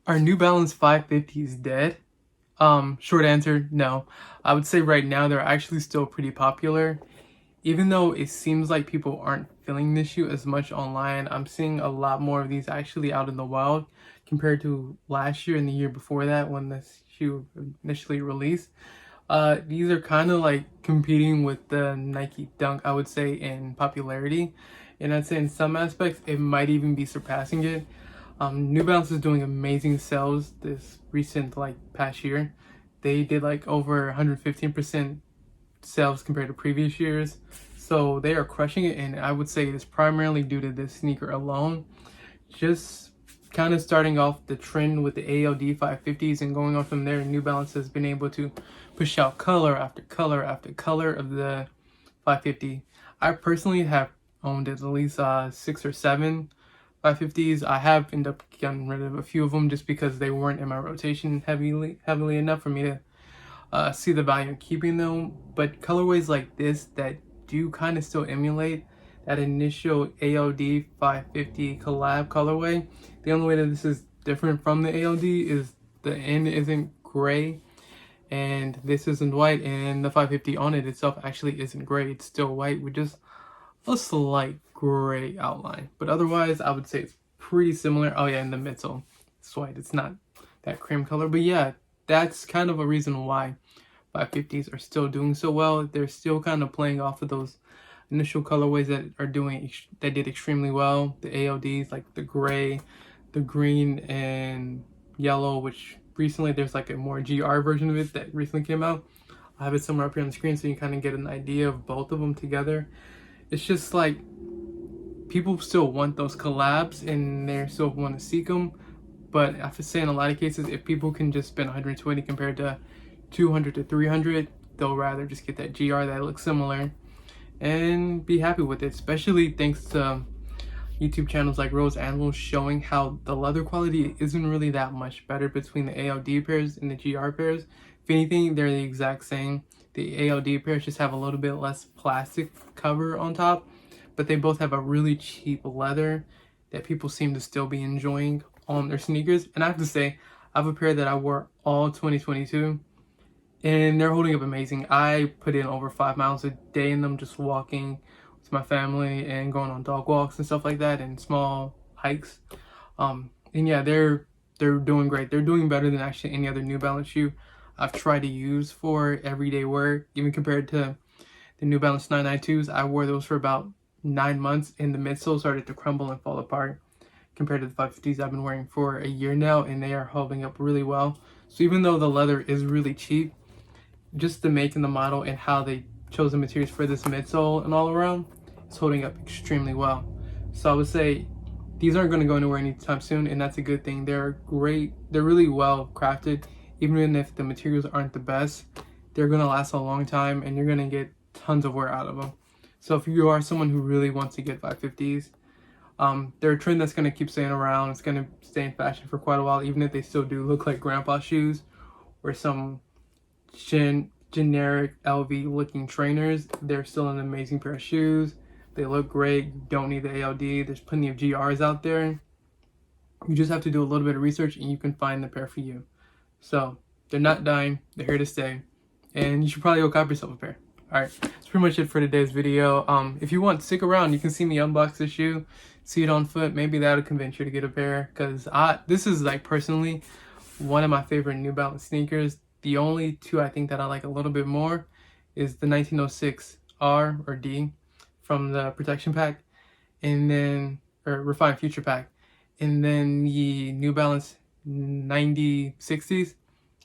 Are New Balance 550s dead? Short answer, no. I would say right now they're actually still pretty popular. Even though it seems like people aren't feeling this shoe as much online, I'm seeing a lot more of these actually out in the wild compared to last year and the year before that when this shoe initially released. These are kind of like competing with the Nike Dunk, I would say, in popularity. And I'd say in some aspects, it might even be surpassing it. New Balance is doing amazing sales this recent like past year. They did like over 115% sales compared to previous years. So they are crushing it, and I would say it's primarily due to this sneaker alone. Just kind of starting off the trend with the ALD 550s and going on from there, New Balance has been able to push out color after color after color of the 550. I personally have owned at least 6 or 7 550s. I have ended up getting rid of a few of them just because they weren't in my rotation heavily enough for me to see the value in keeping them. But colorways like this that do kind of still emulate that initial ALD 550 collab colorway. The only way that this is different from the ALD is the end isn't gray and this isn't white, and the 550 on it itself actually isn't gray. It's still white with just a slight gray outline. But otherwise, I would say it's pretty similar. Oh yeah, in the midsole, it's white. It's not that cream color. But yeah, that's kind of a reason why 550s are still doing so well. They're still kind of playing off of those initial colorways that did extremely well. The ALDs, like the gray, the green, and yellow, which recently there's like a more GR version of it that recently came out. I have it somewhere up here on the screen so you kind of get an idea of both of them together. It's just like people still want those collabs and they still want to seek them. But I have to say, in a lot of cases, if people can just spend 120 compared to 200 to 300, they'll rather just get that GR that looks similar and be happy with it, especially thanks to YouTube channels like Rose Animal showing how the leather quality isn't really that much better between the ALD pairs and the GR pairs. If anything, they're the exact same. The ALD pairs just have a little bit less plastic cover on top, but they both have a really cheap leather that people seem to still be enjoying on their sneakers. And I have to say, I have a pair that I wore all 2022 and they're holding up amazing. I put in over 5 miles a day in them just walking with my family and going on dog walks and stuff like that and small hikes. And yeah, they're doing great. They're doing better than actually any other New Balance shoe I've tried to use for everyday wear. Even compared to the New Balance 992s, I wore those for about 9 months and the midsole started to crumble and fall apart compared to the 550s I've been wearing for a year now, and they are holding up really well. So even though the leather is really cheap, just the make and the model and how they chose the materials for this midsole and all around, it's holding up extremely well. So I would say these aren't going to go anywhere anytime soon, and that's a good thing. They're great. They're really well crafted. Even if the materials aren't the best, they're going to last a long time and you're going to get tons of wear out of them. So if you are someone who really wants to get 550s, they're a trend that's going to keep staying around. It's going to stay in fashion for quite a while, even if they still do look like grandpa shoes or some generic LV looking trainers. They're still an amazing pair of shoes. They look great. You don't need the ALD. There's plenty of GRs out there. You just have to do a little bit of research and you can find the pair for you. So they're not dying. They're here to stay. And you should probably go cop yourself a pair. Alright, that's pretty much it for today's video. If you want, stick around. You can see me unbox the shoe, see it on foot. Maybe that'll convince you to get a pair. Because this is like personally one of my favorite New Balance sneakers. The only two I think that I like a little bit more is the 1906 R or D from the Protection Pack, and then, or Refined Future Pack, and then the New Balance 9060s.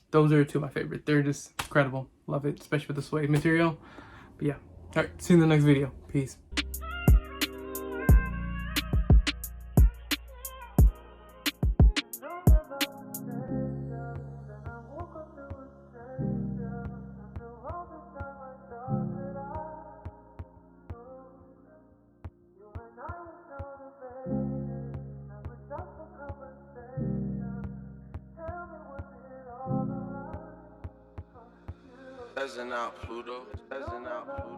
Those are two of my favorite. They're just incredible. Love it, especially with the suede material. But yeah, alright, see you in the next video. Peace. As in out Pluto, as in out Pluto.